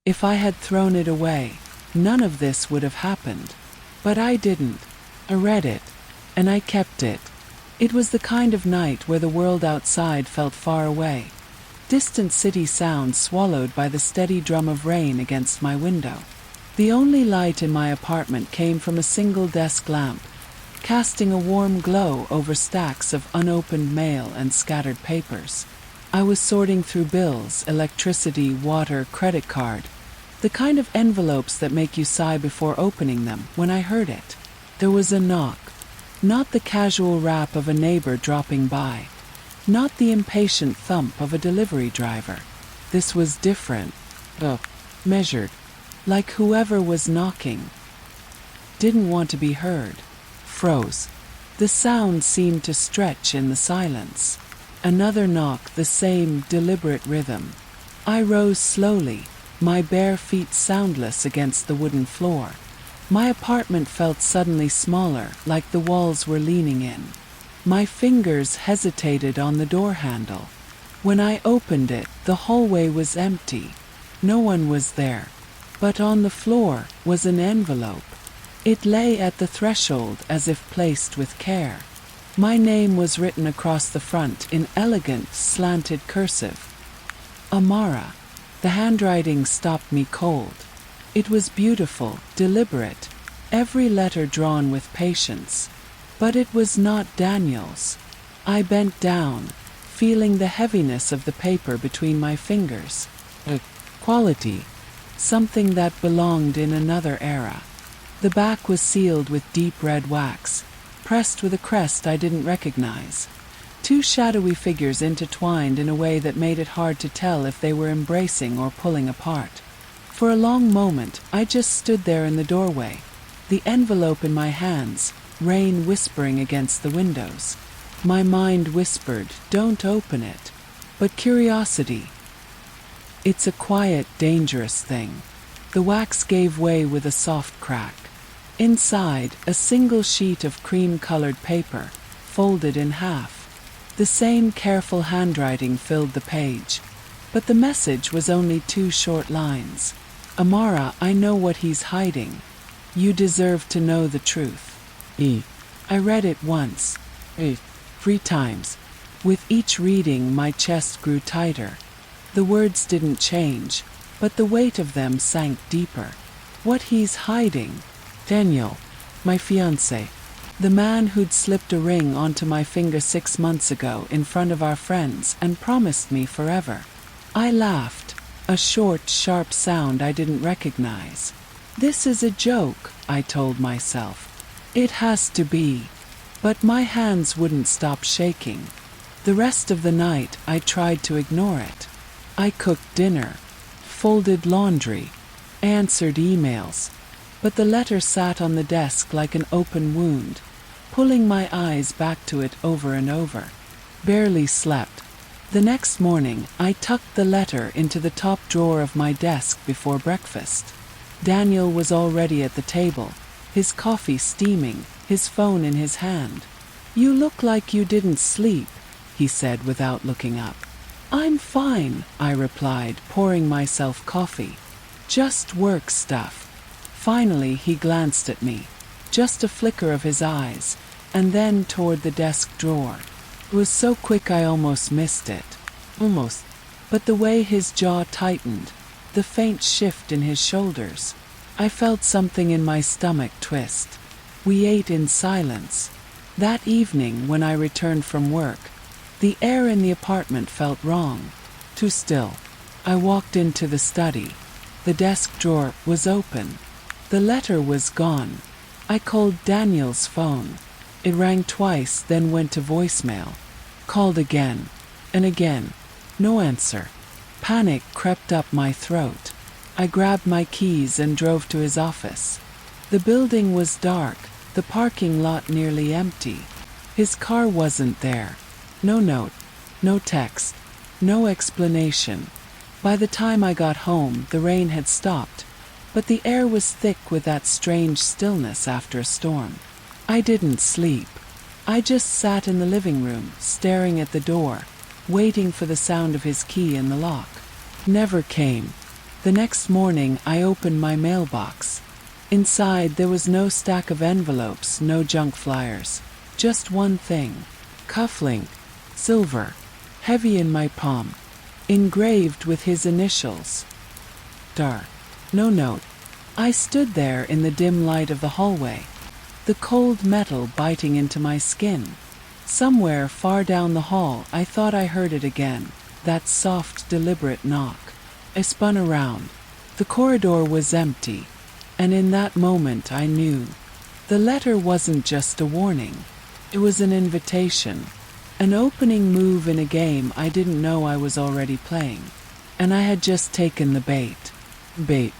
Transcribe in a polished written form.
If I had thrown it away, none of this would have happened. But I didn't. I read it, and I kept it. It was the kind of night where the world outside felt far away. Distant city sounds swallowed by the steady drum of rain against my window. The only light in my apartment came from a single desk lamp, casting a warm glow over stacks of unopened mail and scattered papers. I was sorting through bills, electricity, water, credit card, the kind of envelopes that make you sigh before opening them, when I heard it. There was a knock. Not the casual rap of a neighbor dropping by. Not the impatient thump of a delivery driver. This was different. Measured. Like whoever was knocking didn't want to be heard. Froze. The sound seemed to stretch in the silence. Another knock, the same deliberate rhythm. I rose slowly, my bare feet soundless against the wooden floor. My apartment felt suddenly smaller, like the walls were leaning in. My fingers hesitated on the door handle. When I opened it, the hallway was empty. No one was there. But on the floor was an envelope. It lay at the threshold as if placed with care. My name was written across the front in elegant, slanted cursive. Amara. The handwriting stopped me cold. It was beautiful, deliberate, every letter drawn with patience. But it was not Daniel's. I bent down, feeling the heaviness of the paper between my fingers. Quality. Something that belonged in another era. The back was sealed with deep red wax, pressed with a crest I didn't recognize. Two shadowy figures intertwined in a way that made it hard to tell if they were embracing or pulling apart. For a long moment, I just stood there in the doorway, the envelope in my hands, rain whispering against the windows. My mind whispered, "Don't open it." But curiosity. It's a quiet, dangerous thing. The wax gave way with a soft crack. Inside, a single sheet of cream-colored paper, folded in half. The same careful handwriting filled the page. But the message was only 2 short lines. "Amara, I know what he's hiding. You deserve to know the truth." I read it once. 3 times. With each reading, my chest grew tighter. The words didn't change, but the weight of them sank deeper. What he's hiding? Daniel, my fiancé. The man who'd slipped a ring onto my finger 6 months ago in front of our friends and promised me forever. I laughed, a short, sharp sound I didn't recognize. This is a joke, I told myself. It has to be. But my hands wouldn't stop shaking. The rest of the night, I tried to ignore it. I cooked dinner, folded laundry, answered emails. But the letter sat on the desk like an open wound, pulling my eyes back to it over and over. Barely slept. The next morning, I tucked the letter into the top drawer of my desk before breakfast. Daniel was already at the table, his coffee steaming, his phone in his hand. "You look like you didn't sleep," he said without looking up. "I'm fine," I replied, pouring myself coffee. "Just work stuff." Finally, he glanced at me, just a flicker of his eyes, and then toward the desk drawer. It was so quick I almost missed it. Almost. But the way his jaw tightened, the faint shift in his shoulders, I felt something in my stomach twist. We ate in silence. That evening, when I returned from work, the air in the apartment felt wrong, too still. I walked into the study. The desk drawer was open. The letter was gone. I called Daniel's phone. It rang twice, then went to voicemail. Called again, and again. No answer. Panic crept up my throat. I grabbed my keys and drove to his office. The building was dark, the parking lot nearly empty. His car wasn't there. No note, no text, no explanation. By the time I got home, the rain had stopped, but the air was thick with that strange stillness after a storm. I didn't sleep. I just sat in the living room, staring at the door, waiting for the sound of his key in the lock. Never came. The next morning I opened my mailbox. Inside there was no stack of envelopes, no junk flyers. Just one thing. Cufflink. Silver. Heavy in my palm. Engraved with his initials. Dark. No note. I stood there in the dim light of the hallway. The cold metal biting into my skin. Somewhere far down the hall I thought I heard it again. That soft, deliberate knock. I spun around. The corridor was empty. And in that moment I knew. The letter wasn't just a warning. It was an invitation. An opening move in a game I didn't know I was already playing. And I had just taken the bait. Bait.